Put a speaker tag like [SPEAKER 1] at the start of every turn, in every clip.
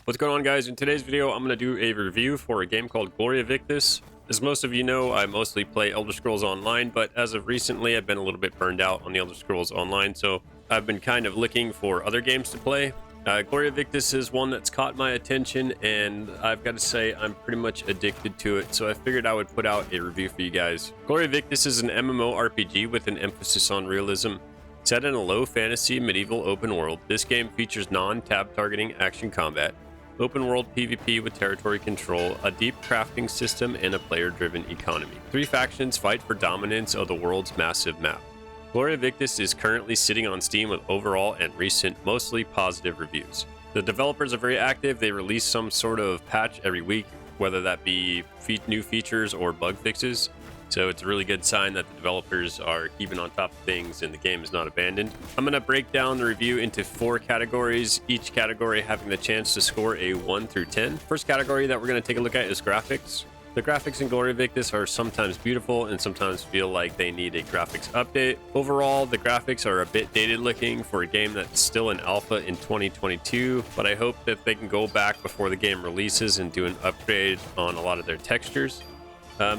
[SPEAKER 1] What's going on, guys? In today's video, I'm going to do a review for a game called Gloria Victis. As most of you know, I mostly play Elder Scrolls Online, but as of recently, I've been a little bit burned out on the Elder Scrolls Online, so I've been kind of looking for other games to play. Gloria Victis is one that's caught my attention, and I've got to say I'm pretty much addicted to it, so I figured I would put out a review for you guys. Gloria Victis is an MMORPG with an emphasis on realism. Set in a low fantasy medieval open world, this game features non-tab targeting action combat, open world PvP with territory control, a deep crafting system, and a player-driven economy. 3 factions fight for dominance of the world's massive map. Gloria Victis is currently sitting on Steam with overall and recent, mostly positive reviews. The developers are very active. They release some sort of patch every week, whether that be new features or bug fixes. So it's a really good sign that the developers are keeping on top of things and the game is not abandoned. I'm going to break down the review into 4 categories, each category having the chance to score a 1 through 10. First category that we're going to take a look at is graphics. The graphics in Gloria Victis are sometimes beautiful and sometimes feel like they need a graphics update. Overall, the graphics are a bit dated looking for a game that's still in alpha in 2022, but I hope that they can go back before the game releases and do an upgrade on a lot of their textures.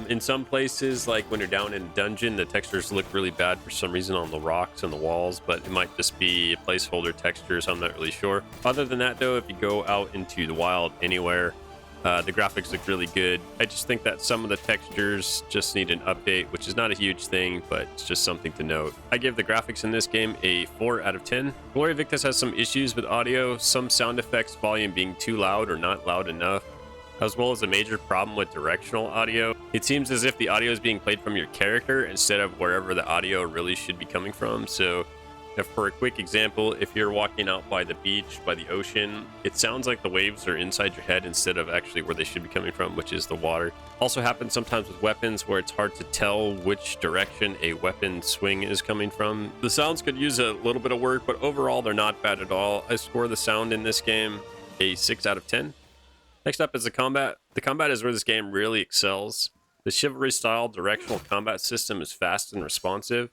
[SPEAKER 1] In some places, like when you're down in a dungeon, the textures look really bad for some reason on the rocks and the walls, but it might just be a placeholder texture, so I'm not really sure. Other than that, though, if you go out into the wild anywhere, the graphics look really good. I just think that some of the textures just need an update, which is not a huge thing, but it's just something to note. I give the graphics in this game a 4 out of 10. Gloria Victis has some issues with audio, some sound effects volume being too loud or not loud enough, as well as a major problem with directional audio. It seems as if the audio is being played from your character instead of wherever the audio really should be coming from. So for a quick example, if you're walking out by the beach, by the ocean, it sounds like the waves are inside your head instead of actually where they should be coming from, which is the water. Also happens sometimes with weapons where it's hard to tell which direction a weapon swing is coming from. The sounds could use a little bit of work, but overall they're not bad at all. I score the sound in this game a 6 out of 10. Next up is the combat. The combat is where this game really excels. The chivalry-style directional combat system is fast and responsive.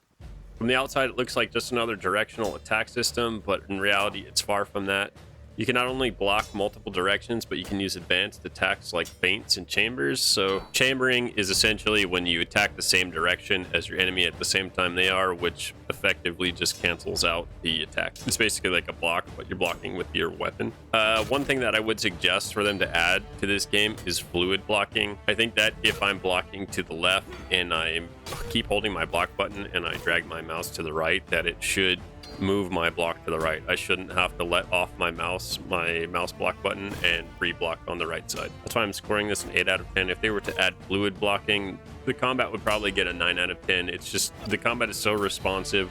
[SPEAKER 1] From the outside, it looks like just another directional attack system, but in reality, it's far from that. You can not only block multiple directions, but you can use advanced attacks like feints and chambers. So chambering is essentially when you attack the same direction as your enemy at the same time they are, which effectively just cancels out the attack. It's basically like a block, but you're blocking with your weapon. One thing that I would suggest for them to add to this game is fluid blocking. I think that if I'm blocking to the left and I keep holding my block button and I drag my mouse to the right, that it should move my block to the right. I shouldn't have to let off my mouse block button and re-block on the right side. That's why I'm scoring this an 8 out of 10. If they were to add fluid blocking, the combat would probably get a 9 out of 10. It's just the combat is so responsive.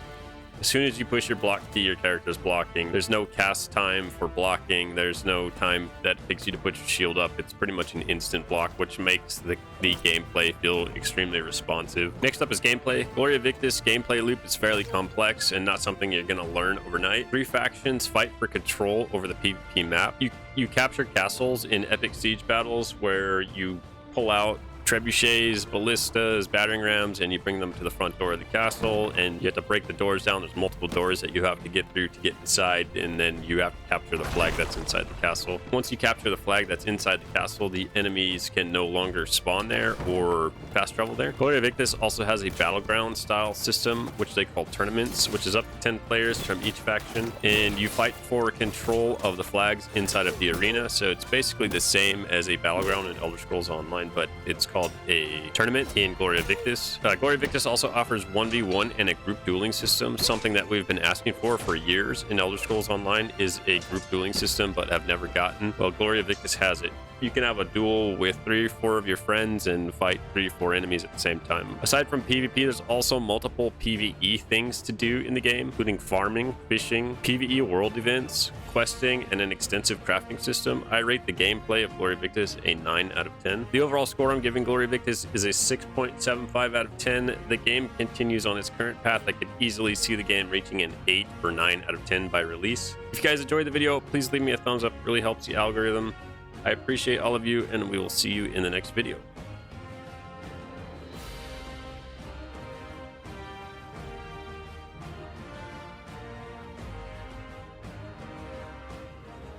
[SPEAKER 1] As soon as you push your block key, your character's blocking. There's no cast time for blocking. There's no time that takes you to put your shield up. It's pretty much an instant block, which makes the gameplay feel extremely responsive. Next up is gameplay. Gloria Victis gameplay loop is fairly complex and not something you're going to learn overnight. 3 factions fight for control over the PvP map. You capture castles in epic siege battles where you pull out trebuchets, ballistas, battering rams, and you bring them to the front door of the castle, and you have to break the doors down. There's multiple doors that you have to get through to get inside, and then you have to capture the flag that's inside the castle. Once you capture the flag that's inside the castle, the enemies can no longer spawn there or fast travel there. Gloria Victis also has a battleground style system, which they call tournaments, which is up to 10 players from each faction, and you fight for control of the flags inside of the arena. So it's basically the same as a battleground in Elder Scrolls Online, but it's called a tournament in Gloria Victis. Gloria Victis also offers 1v1 and a group dueling system. Something that we've been asking for years in Elder Scrolls Online is a group dueling system, but have never gotten. Well, Gloria Victis has it. You can have a duel with 3 or 4 of your friends and fight 3 or 4 enemies at the same time. Aside from PvP, there's also multiple PvE things to do in the game, including farming, fishing, PvE world events, questing, and an extensive crafting system. I rate the gameplay of Gloria Victis a 9 out of 10. The overall score I'm giving Gloria Victis is a 6.75 out of 10. The game continues on its current path. I could easily see the game reaching an 8 or 9 out of 10 by release. If you guys enjoyed the video, please leave me a thumbs up. It really helps the algorithm. I appreciate all of you, and we will see you in the next video.